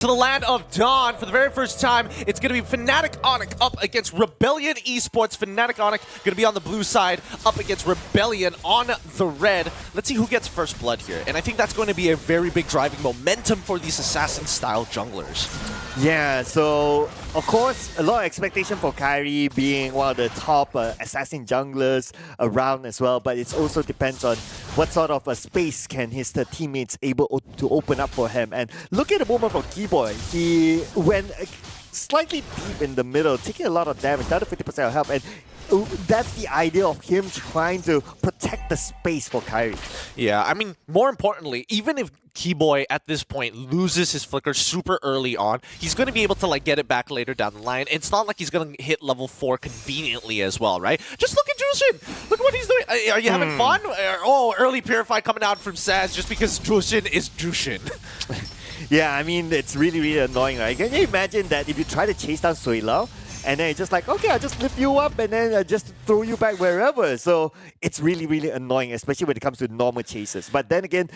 To the land of Dawn for the very first time. It's going to be Fnatic Onic up against Rebellion Esports. Fnatic Onic going to be on the blue side up against Rebellion on the red. Let's see who gets first blood here. And I think that's going to be a very big driving momentum for these assassin-style junglers. Yeah, so of course, a lot of expectation for Kairi being one of the top assassin junglers around as well, but it also depends on what sort of a space can his teammates able to open up for him. And look at the moment for Kiboy. He went slightly deep in the middle, taking a lot of damage, down to 50% of health, and that's the idea of him trying to protect the space for Kairi. Yeah, I mean, more importantly, even if Kiboy at this point loses his flicker super early on, he's going to be able to like get it back later down the line. It's not like he's going to hit level 4 conveniently as well, right? Just look at Jushin. Look at what he's doing. Are you having fun? Oh, early Purify coming out from sanz just because Jushin is Jushin. Yeah, I mean, it's really, really annoying, right? Can you imagine that if you try to chase down Suilao, and then it's just like, okay, I'll just lift you up and then I'll just throw you back wherever. So it's really, really annoying, especially when it comes to normal chases. But then again,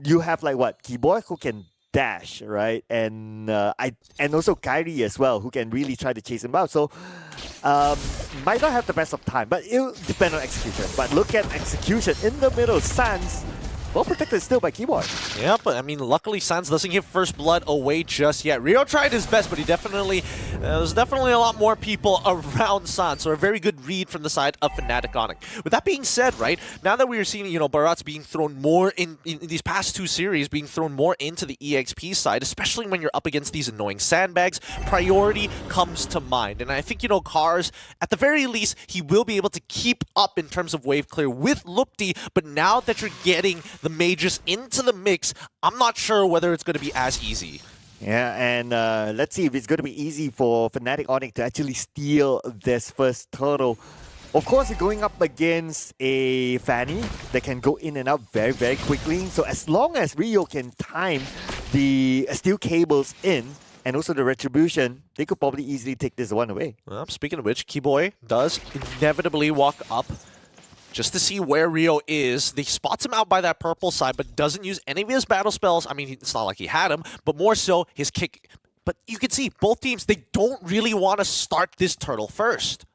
you have like what? Kiboy who can dash, right? And also Kairi as well, who can really try to chase him out. So might not have the best of time, but it'll depend on execution. But look at execution in the middle. Sanz, well protected still by Kiboy. Yeah, but I mean, luckily sanz doesn't give first blood away just yet. Rio tried his best, but he definitely there's definitely a lot more people around sanz. So a very good read from the side of Fnatic Onic. With that being said, right, now that we are seeing, you know, Bharat's being thrown more in these past two series, being thrown more into the EXP side, especially when you're up against these annoying sandbags, priority comes to mind. And I think, you know, Cars, at the very least, he will be able to keep up in terms of wave clear with lutpii, but now that you're getting the mages into the mix, I'm not sure whether it's going to be as easy. Yeah, and let's see if it's going to be easy for Fnatic Onic to actually steal this first turtle. Of course, you're going up against a Fanny that can go in and out very, very quickly. So as long as Rio can time the steel cables in, and also the retribution, they could probably easily take this one away. Well, speaking of which, Kiboy does inevitably walk up just to see where Rio is. They spots him out by that purple side, but doesn't use any of his battle spells. I mean, it's not like he had him, but more so his kick. But you can see both teams, they don't really want to start this turtle first.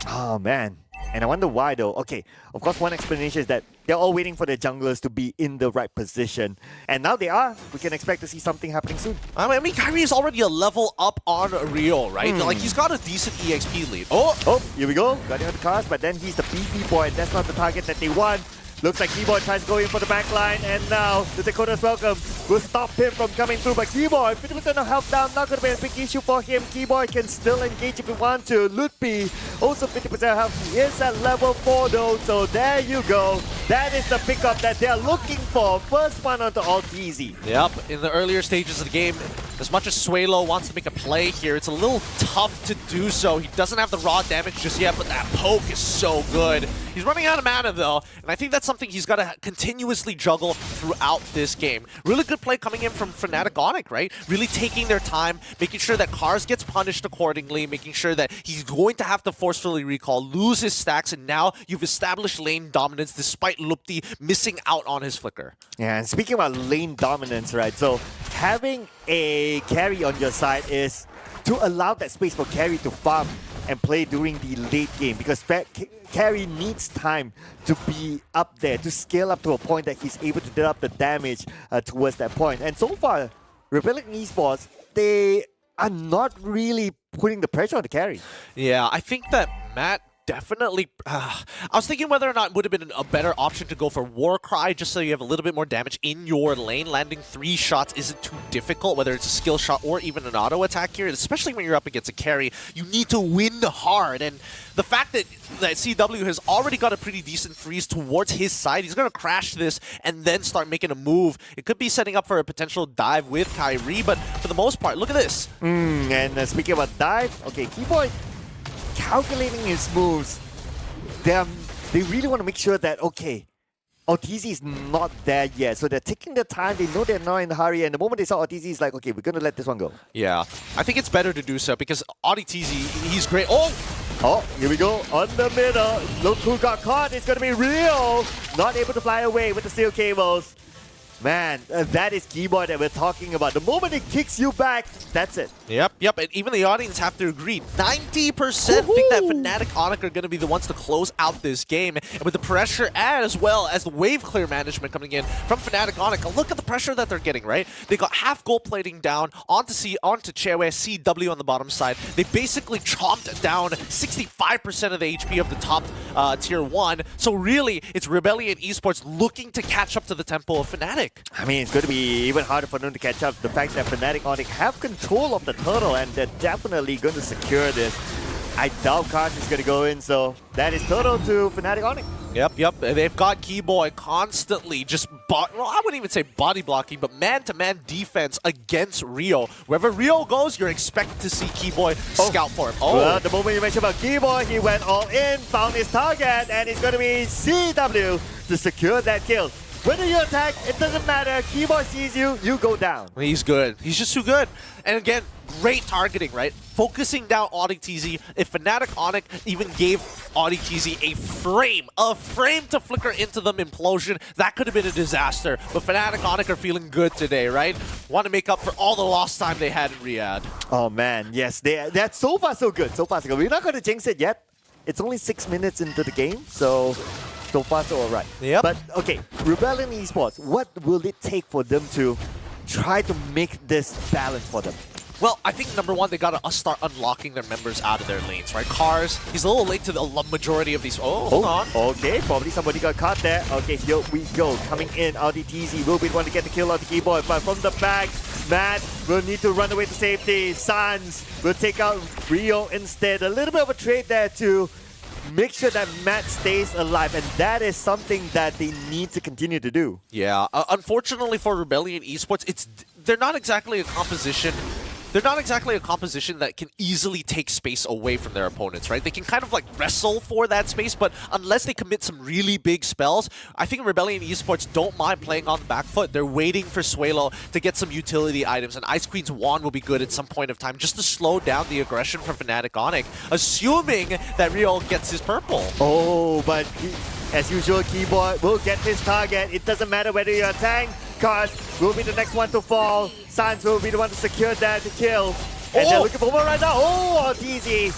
Oh, man. And I wonder why, though. Okay, of course, one explanation is that they're all waiting for their junglers to be in the right position. And now they are. We can expect to see something happening soon. I mean, Kairi is already a level up on Rio, right? Like, he's got a decent EXP lead. Oh, here we go. Got him on the cars, but then he's the beefy boy, and that's not the target that they want. Looks like Kiboy tries to go in for the backline, and now the Dakota's welcome will stop him from coming through. But Kiboy, 50% of health down, not going to be a big issue for him. Kiboy can still engage if he wants to. lutpii, also 50% health. He is at level 4 though, so there you go. That is the pickup that they're looking for. First one onto audytzy. Yep, in the earlier stages of the game, as much as Suelo wants to make a play here, it's a little tough to do so. He doesn't have the raw damage just yet, but that poke is so good. He's running out of mana though, and I think that's something he's got to continuously juggle throughout this game. Really good play coming in from Fnatic Onic, right? Really taking their time, making sure that Cars gets punished accordingly, making sure that he's going to have to forcefully recall, lose his stacks, and now you've established lane dominance despite lutpii missing out on his flicker. Yeah, and speaking about lane dominance, right? So having a carry on your side is to allow that space for carry to farm and play during the late game, because carry needs time to be up there, to scale up to a point that he's able to deal up the damage towards that point. And so far, Rebellion Esports, they are not really putting the pressure on the carry. Yeah, I think that Matt definitely... I was thinking whether or not it would have been a better option to go for Warcry just so you have a little bit more damage in your lane. Landing 3 shots isn't too difficult, whether it's a skill shot or even an auto attack here, especially when you're up against a carry. You need to win hard, and the fact that CW has already got a pretty decent freeze towards his side, he's going to crash this and then start making a move. It could be setting up for a potential dive with Kairi, but for the most part, look at this. And speaking about dive, okay, Kiboy calculating his moves. They really want to make sure that, okay, audytzy is not there yet. So they're taking their time. They know they're not in a hurry. And the moment they saw audytzy, it's like, okay, we're going to let this one go. Yeah, I think it's better to do so because audytzy, he's great. Oh, here we go. On the middle. Look who got caught. It's going to be Rio. Not able to fly away with the steel cables. Man, that is kiboy that we're talking about. The moment it kicks you back, that's it. Yep. And even the audience have to agree. 90% think that Fnatic Onic are going to be the ones to close out this game. And with the pressure as well as the wave clear management coming in from Fnatic Onic, look at the pressure that they're getting, right? They got half gold plating down onto Chewe, CW on the bottom side. They basically chomped down 65% of the HP of the top tier 1. So really, it's Rebellion Esports looking to catch up to the tempo of Fnatic. I mean, it's going to be even harder for them to catch up. The fact that Fnatic Onic have control of the turtle and they're definitely going to secure this. I doubt Karsh is going to go in, so that is turtle to Fnatic Onic. Yep. They've got kiboy constantly just, well, I wouldn't even say body blocking, but man-to-man defense against Rio. Wherever Rio goes, you're expected to see kiboy scout for him. Well, the moment you mentioned about kiboy, he went all in, found his target, and it's going to be CW to secure that kill. Whether you attack, it doesn't matter. Kiboy sees you, you go down. He's good. He's just too good. And again, great targeting, right? Focusing down audytzy. If Fnatic Onic even gave audytzy a frame to flicker into them implosion, that could have been a disaster. But Fnatic Onic are feeling good today, right? Want to make up for all the lost time they had in Riyadh. Oh man, yes, that's so far so good. So far so good. We're not going to jinx it yet. It's only 6 minutes into the game, so far so alright. Yep. But okay, Rebellion Esports, what will it take for them to try to make this balance for them? Well, I think number one, they gotta start unlocking their members out of their lanes, right? Cars, he's a little late to the majority of these. Oh, hold on. Okay, probably somebody got caught there. Okay, here we go. Coming in, audytzy will be the one to get the kill on the keyboard, but from the back, Matt will need to run away to safety. Sanz will take out Rio instead. A little bit of a trade there to make sure that Matt stays alive, and that is something that they need to continue to do. Yeah, unfortunately for Rebellion Esports, they're not exactly a composition. They're not exactly a composition that can easily take space away from their opponents, right? They can kind of like wrestle for that space, but unless they commit some really big spells, I think Rebellion Esports don't mind playing on the back foot. They're waiting for Suelo to get some utility items, and Ice Queen's wand will be good at some point of time just to slow down the aggression from Fnatic Onic, assuming that Rio gets his purple. Oh, but as usual, Keyboard will get his target. It doesn't matter whether you're a tank. Karsh will be the next one to fall. Sanz will be the one to secure that kill. And they're looking for one right now. Oh, audytzy.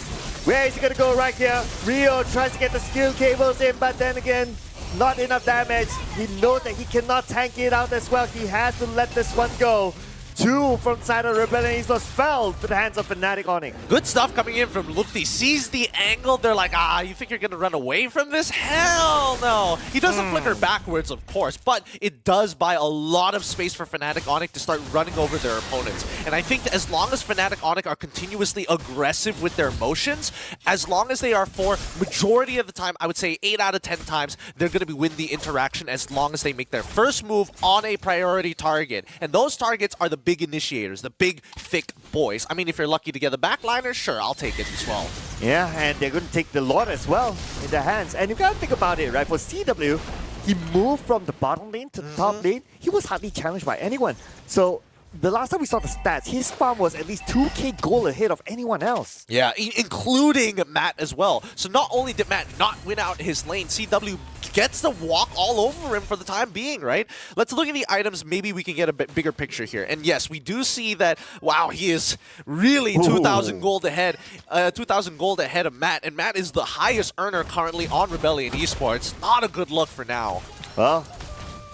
Where is he going to go right here? Rio tries to get the skill cables in, but then again, not enough damage. He knows that he cannot tank it out as well. He has to let this one go. Two from side of Rebellion Esports fell to the hands of Fnatic Onic. Good stuff coming in from lutpii. Sees the angle. They're like, you think you're going to run away from this? Hell no. He doesn't flicker backwards, of course, but it does buy a lot of space for Fnatic Onic to start running over their opponents. And I think that as long as Fnatic Onic are continuously aggressive with their motions, as long as they are for majority of the time, I would say 8 out of 10 times, they're going to win the interaction as long as they make their first move on a priority target. And those targets are the big initiators, the big, thick boys. I mean, if you're lucky to get the backliner, sure, I'll take it as well. Yeah, and they're going to take the Lord as well in their hands. And you got to think about it, right? For CW, he moved from the bottom lane to the top lane. He was hardly challenged by anyone. So the last time we saw the stats, his farm was at least 2k gold ahead of anyone else. Yeah, including Matt as well. So not only did Matt not win out his lane, CW gets to walk all over him for the time being, right? Let's look at the items. Maybe we can get a bit bigger picture here. And yes, we do see that, wow, he is really 2,000 gold ahead. 2,000 gold ahead of Matt. And Matt is the highest earner currently on Rebellion Esports. Not a good look for now. Well,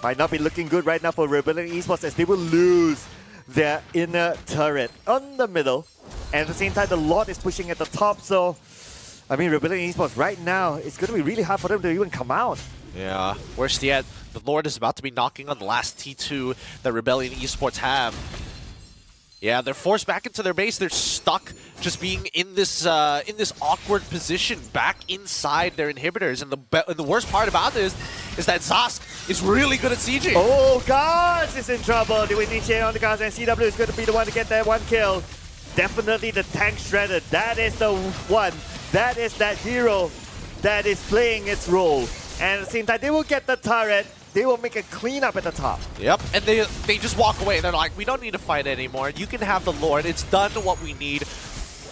might not be looking good right now for Rebellion Esports as they will lose their inner turret on the middle. And at the same time, the Lord is pushing at the top. So, I mean, Rebellion Esports right now, it's going to be really hard for them to even come out. Yeah, worse yet, the Lord is about to be knocking on the last T2 that Rebellion Esports have. Yeah, they're forced back into their base. They're stuck just being in this awkward position back inside their inhibitors. And the worst part about this is that Zask is really good at sieging. Oh, Gars is in trouble. They will initiate on the Gars, and CW is going to be the one to get that one kill. Definitely the tank shredder. That is the one. That is that hero that is playing its role. And at the same time, they will get the turret. They will make a cleanup at the top. Yep, and they just walk away. They're like, we don't need to fight anymore. You can have the Lord. It's done what we need.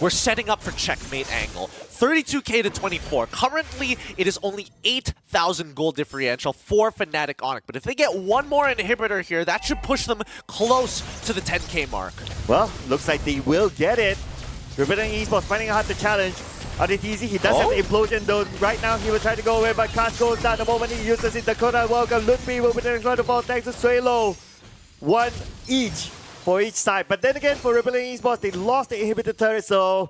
We're setting up for checkmate angle. 32k to 24. Currently, it is only 8,000 gold differential for Fnatic Onic. But if they get one more inhibitor here, that should push them close to the 10k mark. Well, looks like they will get it. Rebellion Esports finding it hard to challenge. Audytzy, he does have the implosion though. Right now, he will try to go away, but Cast goes down the moment he uses it. Dakota, welcome. lutpii will be the next one to fall thanks to Suelo. One each for each side. But then again, for Rebellion Esports, they lost the inhibitor turret, so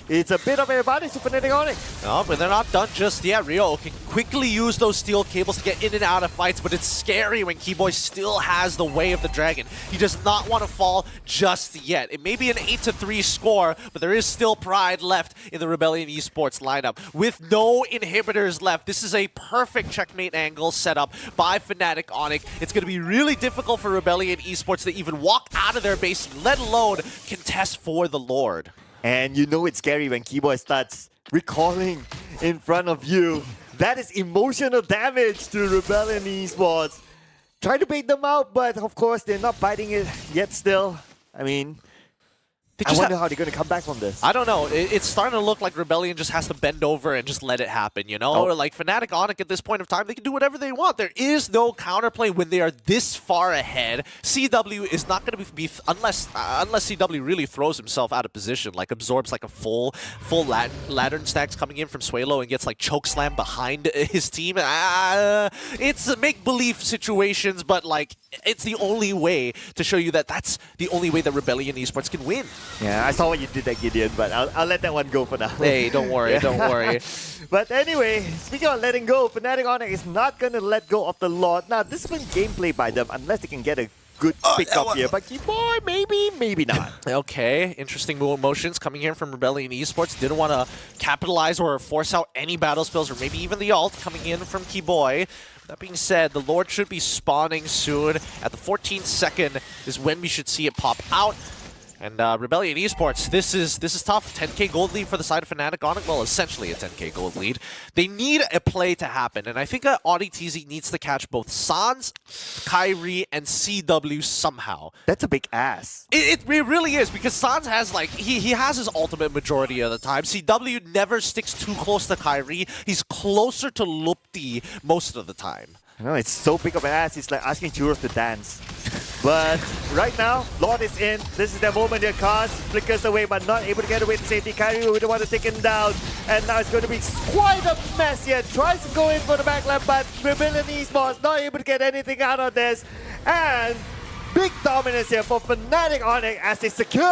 it's a bit of an advantage to Fnatic Onic. No, but they're not done just yet. Rio can quickly use those steel cables to get in and out of fights, but it's scary when kiboy still has the way of the dragon. He does not want to fall just yet. It may be an 8-3 score, but there is still pride left in the Rebellion Esports lineup. With no inhibitors left, this is a perfect checkmate angle set up by Fnatic Onic. It's going to be really difficult for Rebellion Esports to even walk out of their base, let alone contest for the Lord. And you know it's scary when kiboy starts recalling in front of you. That is emotional damage to Rebellion Esports. Try to bait them out, but of course they're not biting it yet still. I mean, I wonder how they're going to come back from this. I don't know. It's starting to look like Rebellion just has to bend over and just let it happen, you know? Or like Fnatic Onic at this point of time, they can do whatever they want. There is no counterplay when they are this far ahead. CW is not going to be unless CW really throws himself out of position, like absorbs like a full ladder stacks coming in from Suelo and gets like chokeslam behind his team. It's a make-believe situations, but like it's the only way to show you that that's the only way that Rebellion Esports can win. Yeah, I saw what you did there, Gideon, but I'll let that one go for now. Hey, don't worry, don't worry. But anyway, speaking of letting go, Fnatic Onic is not going to let go of the Lord. Now, this has been gameplay by them, unless they can get a good pick up here. But kiboy, maybe not. Okay, interesting motions coming here from Rebellion Esports. Didn't want to capitalize or force out any battle spells, or maybe even the ult coming in from kiboy. That being said, the Lord should be spawning soon. At the 14th second is when we should see it pop out. And Rebellion Esports, this is tough. 10k gold lead for the side of Fnatic Onic. Well, essentially a 10k gold lead. They need a play to happen, and I think audytzy needs to catch both sanz, kairi, and CW somehow. That's a big ass. It really is, because sanz has like he has his ultimate majority of the time. CW never sticks too close to kairi. He's closer to lutpii most of the time. No, it's so big of an ass. It's like asking Churros to dance. But right now, Lord is in. This is the moment their cast flickers away, but not able to get away to safety. Kairi will be the one to take him down. And now it's going to be quite a mess here. Tries to go in for the backline, but Rebellion Esports not able to get anything out of this. And big dominance here for Fnatic Onic as they secure